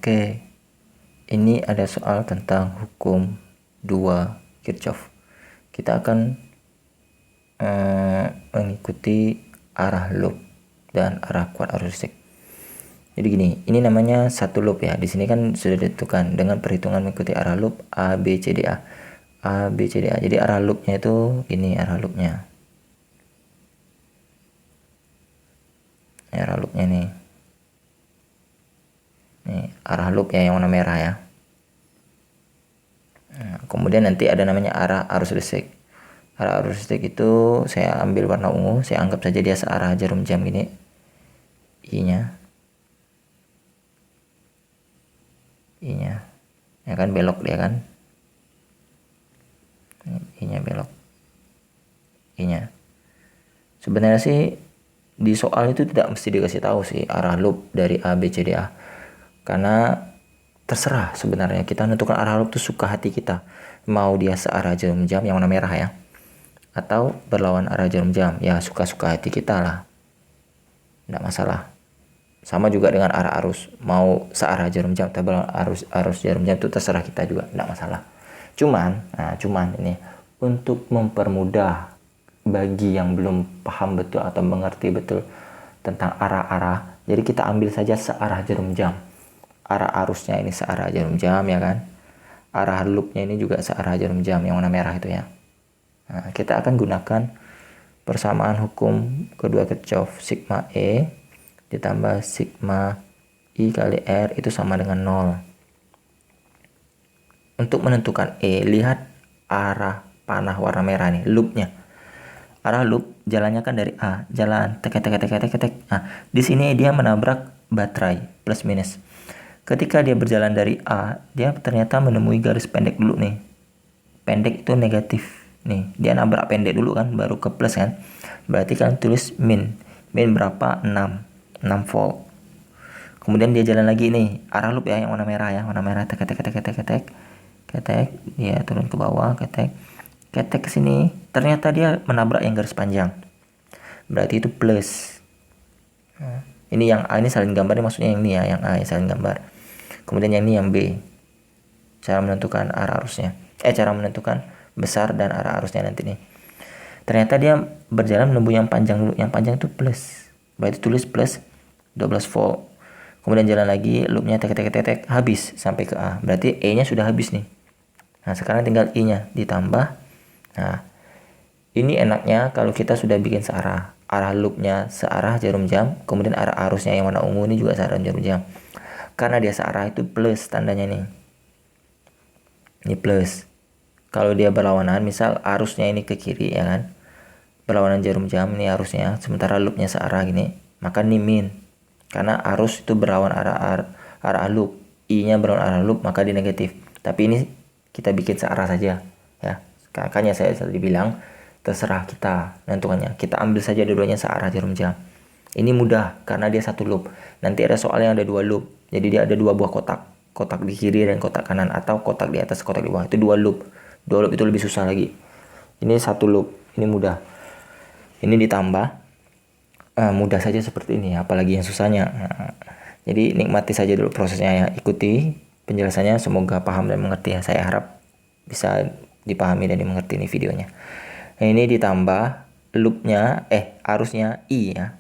Oke, ini ada soal tentang hukum 2 Kirchhoff. Kita akan mengikuti arah loop dan arah kuat arus listrik. Jadi gini, ini namanya satu loop ya. Di sini kan sudah ditentukan dengan perhitungan mengikuti arah loop A, B, C, D, A. A, B, C, D, A. Jadi arah loopnya itu gini arah loopnya. Arah loopnya nih. Nih, arah loop ya yang warna merah ya. Nah, kemudian nanti ada namanya arah arus listrik. Arah arus listrik itu saya ambil warna ungu, saya anggap saja dia searah jarum jam gini. I-nya. I-nya. Ya kan belok dia kan. I-nya belok. I-nya. Sebenarnya sih di soal itu tidak mesti dikasih tahu sih arah loop dari A, B, C, D, A. Karena terserah sebenarnya kita menentukan arah loop itu suka hati kita. Mau dia searah jarum jam yang warna merah ya, atau berlawan arah jarum jam, ya suka-suka hati kita lah, tidak masalah. Sama juga dengan arah arus, mau searah jarum jam atau berlawan arus jarum jam itu terserah kita juga, tidak masalah. Cuman ini untuk mempermudah bagi yang belum paham betul atau mengerti betul tentang arah-arah, jadi kita ambil saja searah jarum jam. Arah arusnya ini searah jarum jam ya kan, arah loopnya ini juga searah jarum jam yang warna merah itu ya. Nah, kita akan gunakan persamaan hukum kedua Kirchhoff, sigma E ditambah sigma I kali R itu sama dengan 0. Untuk menentukan E, lihat arah panah warna merah nih, loopnya. Arah loop jalannya kan dari A, jalan tek. Nah, di sini dia menabrak baterai plus minus. Ketika dia berjalan dari A, dia ternyata menemui garis pendek dulu nih. Pendek itu negatif. Nih, dia nabrak pendek dulu kan, baru ke plus kan. Berarti kalian tulis min. Min berapa? 6 volt. Kemudian dia jalan lagi nih, arah loop ya, yang warna merah ya. Warna merah tek. Ketek, dia turun ke bawah, ketek ke sini. Ternyata dia menabrak yang garis panjang. Berarti itu plus. Nah, ini yang A ini salin gambarnya, maksudnya yang ini ya, yang A yang salin gambar. Kemudian yang ini yang B. Cara menentukan arah arusnya. Cara menentukan besar dan arah arusnya nanti nih. Ternyata dia berjalan menembus yang panjang dulu. Yang panjang itu plus. Berarti tulis plus 12 volt. Kemudian jalan lagi, loopnya tek habis sampai ke A. Berarti E-nya sudah habis nih. Nah, sekarang tinggal I-nya ditambah. Nah, ini enaknya kalau kita sudah bikin searah. Arah loopnya searah jarum jam, kemudian arah arusnya yang warna ungu ini juga searah jarum jam. Karena dia searah itu plus tandanya nih. Ini plus. Kalau dia berlawanan, misal arusnya ini ke kiri ya kan, berlawanan jarum jam ini arusnya, sementara loopnya searah gini, maka ini min. Karena arus itu berlawan arah loop, I-nya berlawan arah loop, maka di negatif. Tapi ini kita bikin searah saja ya. Makanya saya tadi bilang terserah kita nentukannya. Kita ambil saja dua-duanya searah jarum jam. Ini mudah karena dia satu loop. Nanti ada soal yang ada dua loop. Jadi dia ada dua buah kotak. Kotak di kiri dan kotak kanan, atau kotak di atas, kotak di bawah. Itu dua loop. Dua loop itu lebih susah lagi. Ini satu loop. Ini mudah. Ini ditambah. Mudah saja seperti ini. Apalagi yang susahnya. Jadi nikmati saja dulu prosesnya ya. Ikuti penjelasannya. Semoga paham dan mengerti ya. Saya harap bisa dipahami dan dimengerti ini videonya. Nah, ini ditambah loopnya, arusnya I ya.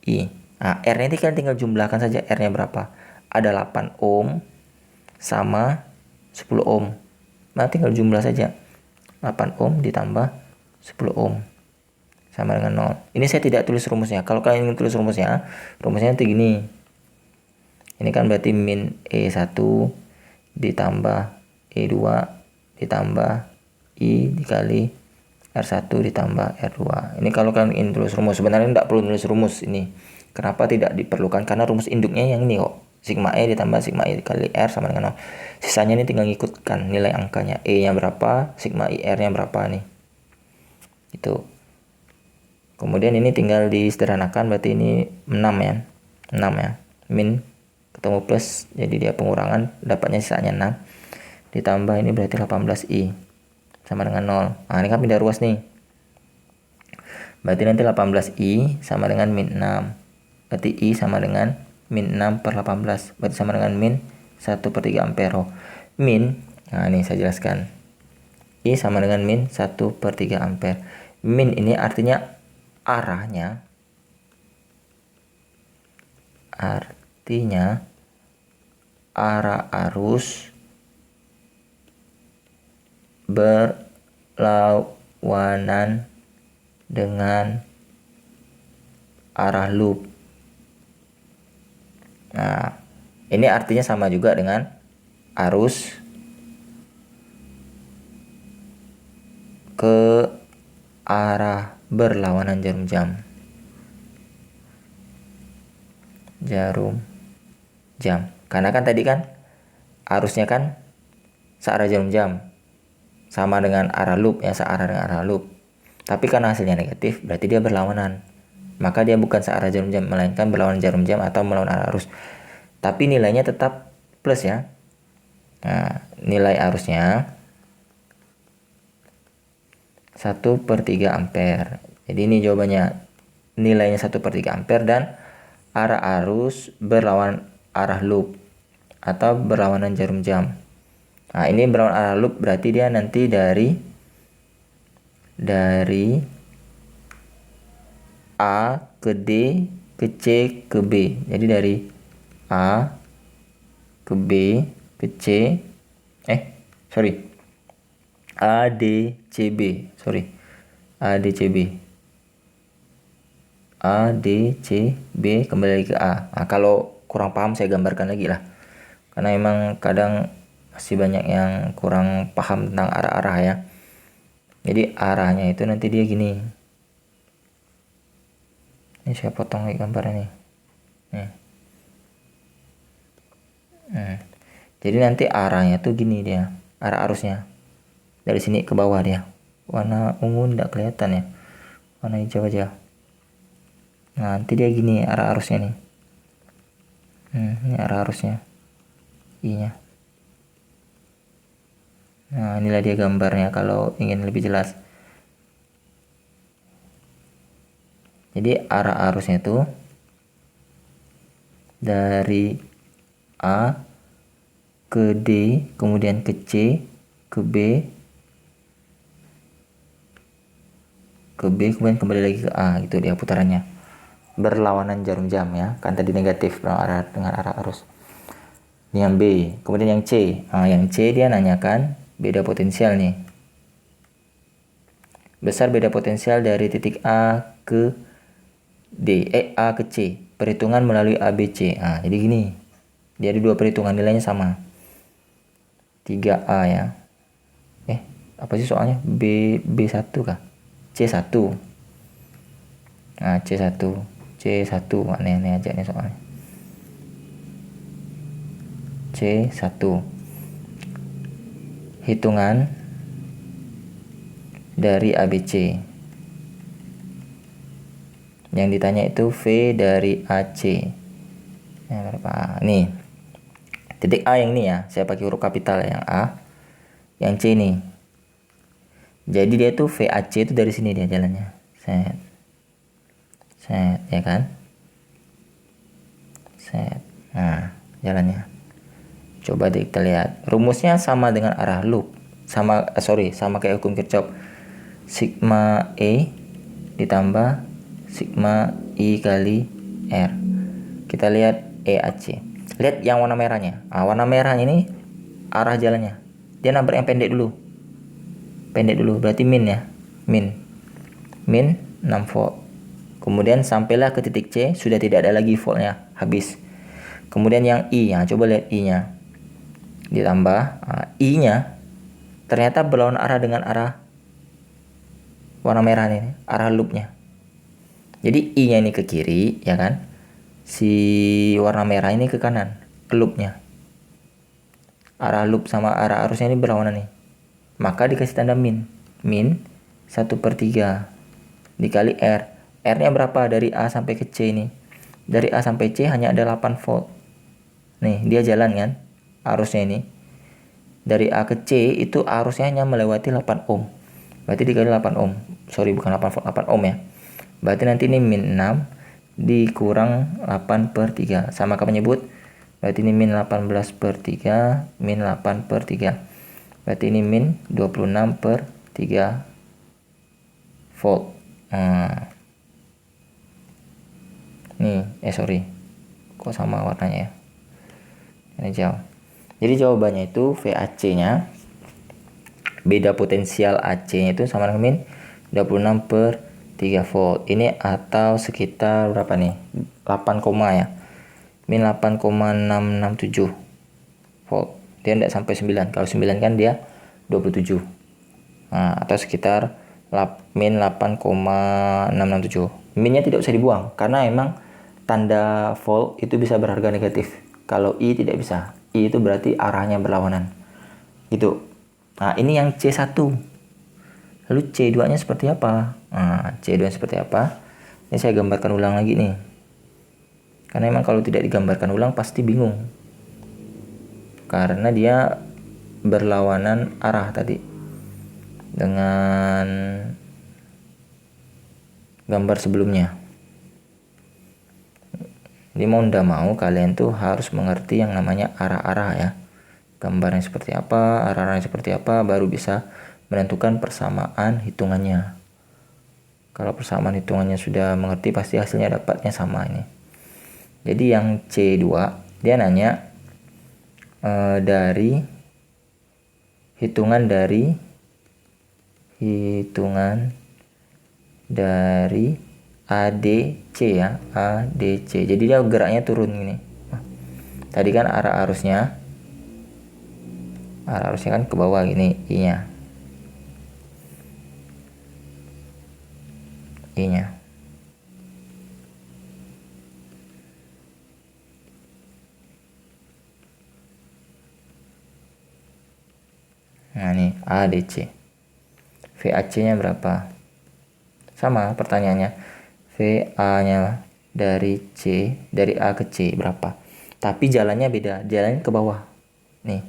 I. Nah, R nanti kalian tinggal jumlahkan saja R-nya berapa. Ada 8 ohm sama 10 ohm. Nah, tinggal jumlah saja. 8 ohm ditambah 10 ohm sama dengan 0. Ini saya tidak tulis rumusnya. Kalau kalian ingin tulis rumusnya nanti gini. Ini kan berarti min E1 ditambah E2 ditambah I dikali R1 ditambah R2. Ini kalau kalian ingin tulis rumus. Sebenarnya tidak perlu tulis rumus ini. Kenapa tidak diperlukan? Karena rumus induknya yang ini kok. Sigma E ditambah sigma I kali R sama dengan 0. Sisanya ini tinggal ngikutkan nilai angkanya. E-nya berapa, sigma I R-nya berapa nih. Itu. Kemudian ini tinggal disederhanakan, berarti ini 6 ya. 6 ya. Min ketemu plus, jadi dia pengurangan, dapatnya sisanya 6. Ditambah ini berarti 18I sama dengan 0. Nah, ini kan pindah ruas nih. Berarti nanti 18I sama dengan min 6. Berarti I sama dengan min 6 per 18. Berarti sama dengan min 1/3 ampere. Oh, min, nah ini saya jelaskan. I sama dengan min 1/3 ampere. Min ini artinya arahnya. Artinya arah arus berlawanan dengan arah loop. Nah, ini artinya sama juga dengan arus ke arah berlawanan jarum jam. Karena kan tadi kan arusnya kan searah jarum jam, sama dengan arah loop ya, searah dengan arah loop. Tapi karena hasilnya negatif, berarti dia berlawanan. Maka dia bukan searah jarum jam, melainkan berlawanan jarum jam atau melawan arah arus. Tapi nilainya tetap plus ya. Nah, nilai arusnya 1/3 ampere. Jadi ini jawabannya, nilainya 1/3 ampere dan arah arus berlawan arah loop atau berlawanan jarum jam. Nah, ini berlawan arah loop berarti dia nanti dari A ke D ke C ke B. Jadi dari A ke B ke C A D C B. A D C B kembali lagi ke A. Nah, kalau kurang paham saya gambarkan lagi lah. Karena emang kadang masih banyak yang kurang paham tentang arah-arah ya. Jadi arahnya itu nanti dia gini. Ini saya potong lagi gambarnya nih. Jadi nanti arahnya tuh gini dia, arah arusnya. Dari sini ke bawah dia. Warna ungu tidak kelihatan ya. Warna hijau aja. Nah, nanti dia gini arah arusnya nih. Ini arah arusnya. I-nya. Nah, inilah dia gambarnya kalau ingin lebih jelas. Jadi arah arusnya itu dari A ke D, kemudian ke C, ke B, kemudian kembali lagi ke A, gitu dia putarannya. Berlawanan jarum jam ya, kan tadi negatif arah dengan arah arus. Ini yang B, kemudian yang C. Nah, yang C dia nanyakan beda potensial nih. Besar beda potensial dari titik A ke D, A ke C. Perhitungan melalui ABC. Nah, jadi gini. Dia ada dua perhitungan, nilainya sama. 3A ya. Apa sih soalnya? B1 kah? C1. Nah, C1 aneh-aneh aja nih soalnya. C1. Hitungan dari ABC. Yang ditanya itu V dari AC. Nah, berapa? Nih. Titik A yang ini ya, saya pakai huruf kapital yang A. Yang C ini. Jadi dia tuh VAC itu dari sini dia jalannya. Set ya kan? Set. Nah, jalannya. Coba deh kita lihat. Rumusnya sama dengan arah loop. Sama kayak hukum Kirchhoff. Sigma E ditambah sigma I kali R. Kita lihat EAC. Lihat yang warna merahnya. Warna merah ini arah jalannya. Dia nabrak yang pendek dulu. Berarti min ya. Min 6 volt. Kemudian sampailah ke titik C, sudah tidak ada lagi voltnya, habis. Kemudian yang I, coba lihat I-nya. Ditambah I-nya ternyata berlawanan arah dengan arah warna merah ini, arah loopnya. Jadi I-nya ini ke kiri, ya kan? Si warna merah ini ke kanan, ke loopnya. Arah loop sama arah arusnya ini berlawanan nih. Maka dikasih tanda min 1/3 dikali R. R-nya berapa dari A sampai ke C ini? Dari A sampai C hanya ada 8 volt. Nih, dia jalan kan? Arusnya ini. Dari A ke C itu arusnya hanya melewati 8 ohm. Berarti dikali 8 ohm. Sorry, bukan 8 volt, 8 ohm ya. Berarti nanti ini min 6 dikurang 8/3. Sama kah menyebut? Berarti ini min 18/3, min 8/3. Berarti ini min 26/3 volt. Nih, sorry. Kok sama warnanya ya? Ini jauh. Jadi jawabannya itu VAC-nya, beda potensial AC-nya itu sama dengan min 26/3 volt. Ini atau sekitar berapa nih? 8, ya. Min 8,667 volt. Dia tidak sampai 9. Kalau 9 kan dia 27. Nah, atau sekitar min 8,667. Minnya tidak usah dibuang karena emang tanda volt itu bisa berharga negatif. Kalau I tidak bisa. I itu berarti arahnya berlawanan. Gitu. Nah, ini yang C1. Lalu C2-nya seperti apa? Nah, C2 seperti apa? Ini saya gambarkan ulang lagi nih. Karena emang kalau tidak digambarkan ulang pasti bingung. Karena dia berlawanan arah tadi. Dengan gambar sebelumnya. Jadi mau ndak mau kalian tuh harus mengerti yang namanya arah-arah ya. Gambarnya seperti apa, arah-arahnya seperti apa, baru bisa menentukan persamaan hitungannya. Kalau persamaan hitungannya sudah mengerti, pasti hasilnya dapatnya sama ini. Jadi yang C2 dia nanya dari hitungan dari ADC ya, ADC. Jadi dia geraknya turun gini. Tadi kan arah arusnya kan ke bawah gini, I-nya. Nah, ini ADC. VAC-nya berapa? Sama pertanyaannya. VA-nya dari A ke C berapa? Tapi jalannya beda, jalannya ke bawah. Nih.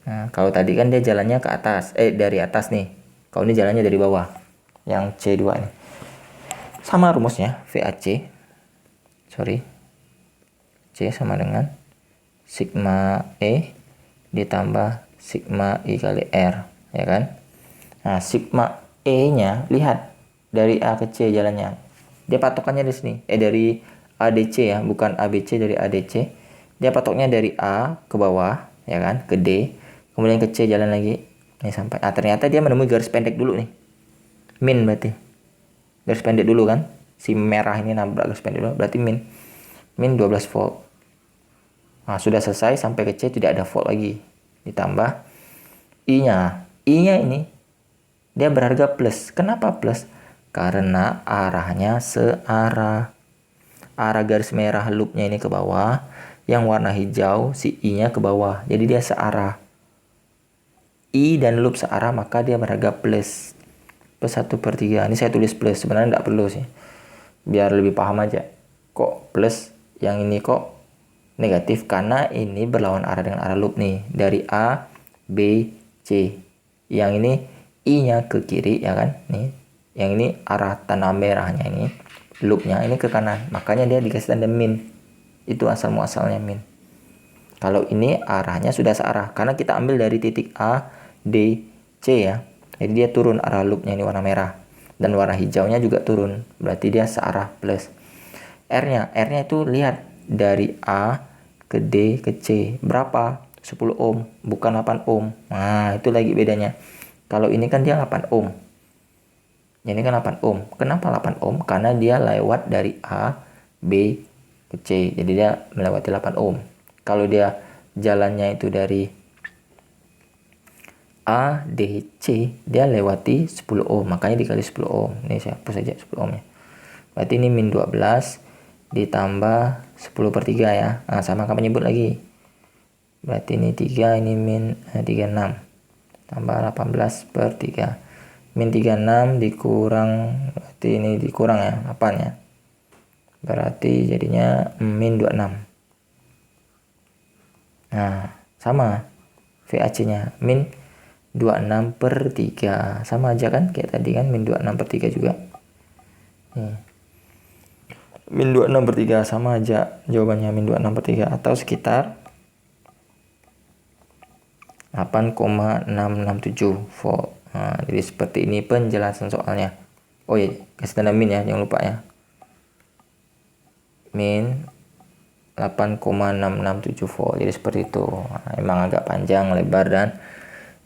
Nah, kalau tadi kan dia jalannya ke atas, dari atas nih. Kalau ini jalannya dari bawah. Yang C2 nih. Sama rumusnya, VAC. C sama dengan sigma E ditambah sigma I kali R, ya kan? Nah, sigma E-nya lihat dari A ke C jalannya. Dia patokannya di sini. Dari ADC ya, bukan ABC, dari ADC. Dia patoknya dari A ke bawah, ya kan? Ke D. Kemudian ke C jalan lagi. Nih sampai. Ternyata dia menemui garis pendek dulu nih. Min berarti. Garis pendek dulu kan? Si merah ini nabrak garis pendek dulu, berarti min 12 volt. Nah, sudah selesai sampai ke C tidak ada volt lagi. Ditambah I-nya ini dia berharga plus. Kenapa plus? Karena arahnya searah. Arah garis merah loopnya ini ke bawah, yang warna hijau si I-nya ke bawah. Jadi dia searah. I dan loop searah, maka dia berharga plus. Plus 1/3. Ini saya tulis plus, sebenarnya tidak perlu sih. Biar lebih paham aja. Kok plus, yang ini kok negatif? Karena ini berlawan arah dengan arah loop nih. Dari A, B, C. Yang ini I-nya ke kiri ya kan. Nih. Yang ini arah tanda merahnya ini. Loopnya ini ke kanan. Makanya dia dikasih tanda min. Itu asal muasalnya min. Kalau ini arahnya sudah searah. Karena kita ambil dari titik A, D, C ya. Jadi dia turun arah loopnya ini warna merah. Dan warna hijaunya juga turun. Berarti dia searah plus. R-nya itu lihat. Dari A ke D ke C. Berapa? 10 ohm. Bukan 8 ohm. Nah, itu lagi bedanya. Kalau ini kan dia 8 ohm. Ini kan 8 ohm. Kenapa 8 ohm? Karena dia lewat dari A, B, ke C. Jadi dia melewati 8 ohm. Kalau dia jalannya itu dari A, D, C, dia lewati 10 ohm. Makanya dikali 10 ohm. Ini saya hapus saja 10 ohmnya. Berarti ini min 12 ditambah 10/3 ya. Nah, sama kamu nyebut lagi. Berarti ini 3, ini min 36. Tambah 18/3. Min 36 dikurang, berarti ini dikurang ya, 8 ya. Berarti jadinya min 26. Nah, sama VAC-nya min 26/3. Sama aja kan kayak tadi kan, min 26/3 juga. Min 26/3 sama aja jawabannya, min 26/3 atau sekitar 8,667 volt. Nah, jadi seperti ini penjelasan soalnya. Oh iya, kasih tanda min ya, jangan lupa ya. Min 8,667 volt. Jadi seperti itu. Nah, emang agak panjang, lebar, dan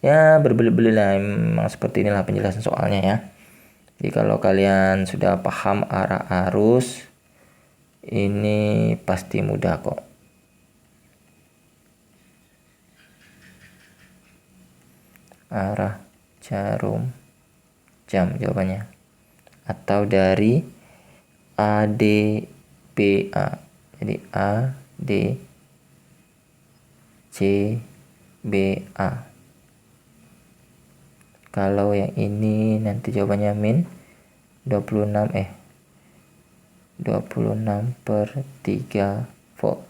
ya berbelit-belit lah. Emang seperti inilah penjelasan soalnya ya. Jadi kalau kalian sudah paham arah arus, ini pasti mudah kok. Arah jarum jam jawabannya. Atau dari ADBA. Jadi ADCBA. Kalau yang ini nanti jawabannya min 26/3 volt.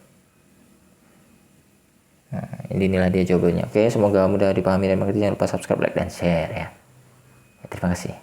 Nah, inilah dia jawabannya. Oke, semoga mudah dipahami dan mengerti. Jangan lupa subscribe, like, dan share ya. Terima kasih.